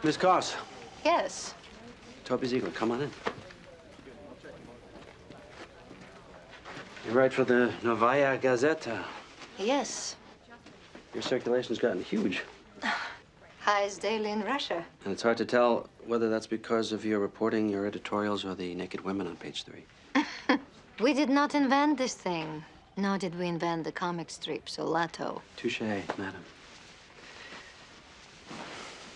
Miss Goss. Yes. Toby Ziegler, come on in. You write for the Novaya Gazeta. Yes. Your circulation's gotten huge. Highest daily in Russia. And it's hard to tell whether that's because of your reporting, your editorials, or the naked women on page 3. We did not invent this thing. Nor did we invent the comic strips or Lato. Touché, madam.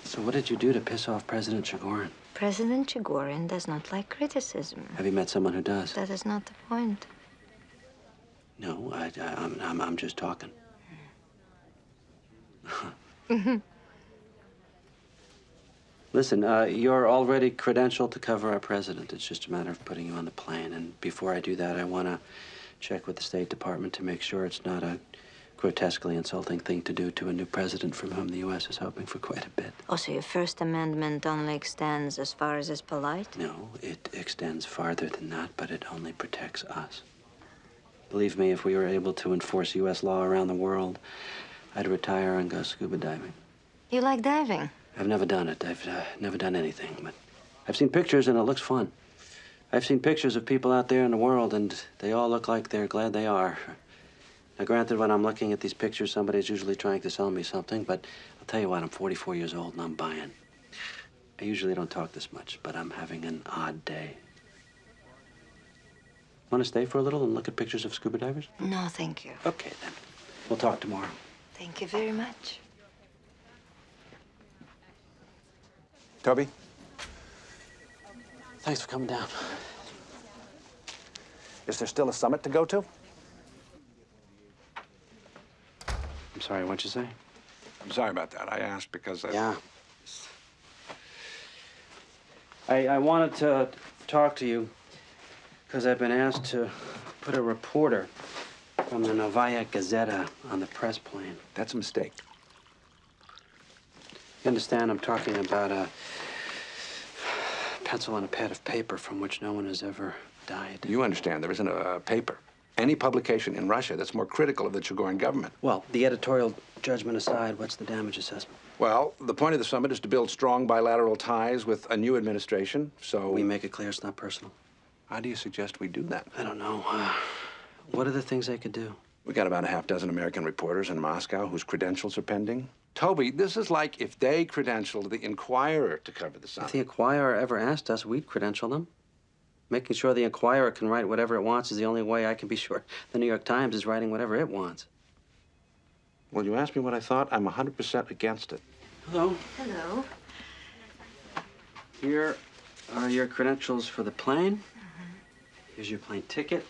So what did you do to piss off President Chigorin? President Chigorin does not like criticism. Have you met someone who does? That is not the point. No, I'm just talking. Listen, you're already credentialed to cover our president. It's just a matter of putting you on the plane. And before I do that, I want to check with the State Department to make sure it's not a grotesquely insulting thing to do to a new president from whom the U.S. is hoping for quite a bit. Also, your First Amendment only extends as far as is polite? No, it extends farther than that, but it only protects us. Believe me, if we were able to enforce U.S. law around the world, I'd retire and go scuba diving. You like diving? I've never done it. I've never done anything, but I've seen pictures and it looks fun. I've seen pictures of people out there in the world and they all look like they're glad they are. Now, granted, when I'm looking at these pictures, somebody's usually trying to sell me something, but I'll tell you what, I'm 44 years old and I'm buying. I usually don't talk this much, but I'm having an odd day. Want to stay for a little and look at pictures of scuba divers? No, thank you. Okay, then. We'll talk tomorrow. Thank you very much. Toby? Thanks for coming down. Is there still a summit to go to? I'm sorry, what'd you say? I'm sorry about that. I asked because I... Yeah. I wanted to talk to you because I've been asked to put a reporter from the Novaya Gazeta on the press plane. That's a mistake. You understand I'm talking about a pencil and a pad of paper from which no one has ever died. You understand there isn't a paper, any publication in Russia that's more critical of the Chigorin government. Well, the editorial judgment aside, what's the damage assessment? Well, the point of the summit is to build strong bilateral ties with a new administration, so... We make it clear it's not personal. How do you suggest we do that? I don't know. What are the things I could do? We got about a half dozen American reporters in Moscow whose credentials are pending. Toby, this is like if they credentialed the Inquirer to cover the summit. If the Inquirer ever asked us, we'd credential them. Making sure the Inquirer can write whatever it wants is the only way I can be sure the New York Times is writing whatever it wants. Well, you asked me what I thought. I'm 100% against it. Hello. Hello. Here are your credentials for the plane. Here's your plane ticket.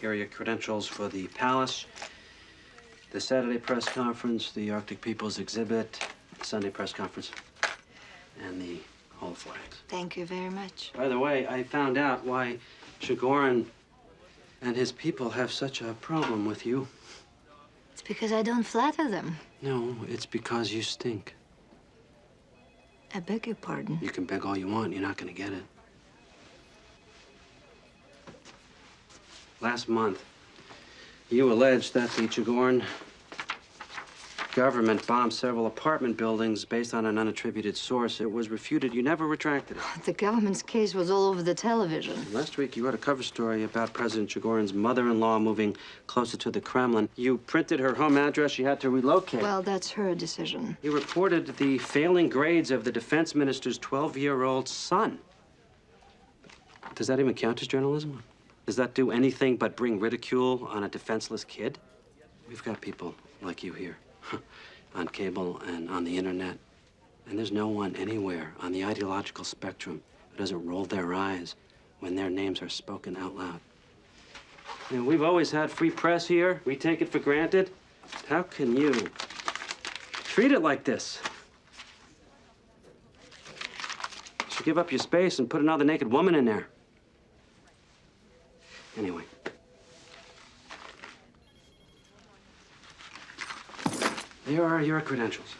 Here are your credentials for the palace, the Saturday press conference, the Arctic People's exhibit, the Sunday press conference, and the Hall of Flags. Thank you very much. By the way, I found out why Chigorin and his people have such a problem with you. It's because I don't flatter them. No, it's because you stink. I beg your pardon. You can beg all you want, you're not gonna get it. Last month, you alleged that the Chigorin government bombed several apartment buildings based on an unattributed source. It was refuted. You never retracted it. The government's case was all over the television. Last week, you wrote a cover story about President Chigorin's mother-in-law moving closer to the Kremlin. You printed her home address. She had to relocate. Well, that's her decision. You reported the failing grades of the defense minister's 12-year-old son. Does that even count as journalism? Does that do anything but bring ridicule on a defenseless kid? We've got people like you here on cable and on the internet. And there's no one anywhere on the ideological spectrum who doesn't roll their eyes when their names are spoken out loud. And we've always had free press here. We take it for granted. How can you treat it like this? You should give up your space and put another naked woman in there. Anyway. Here are your credentials.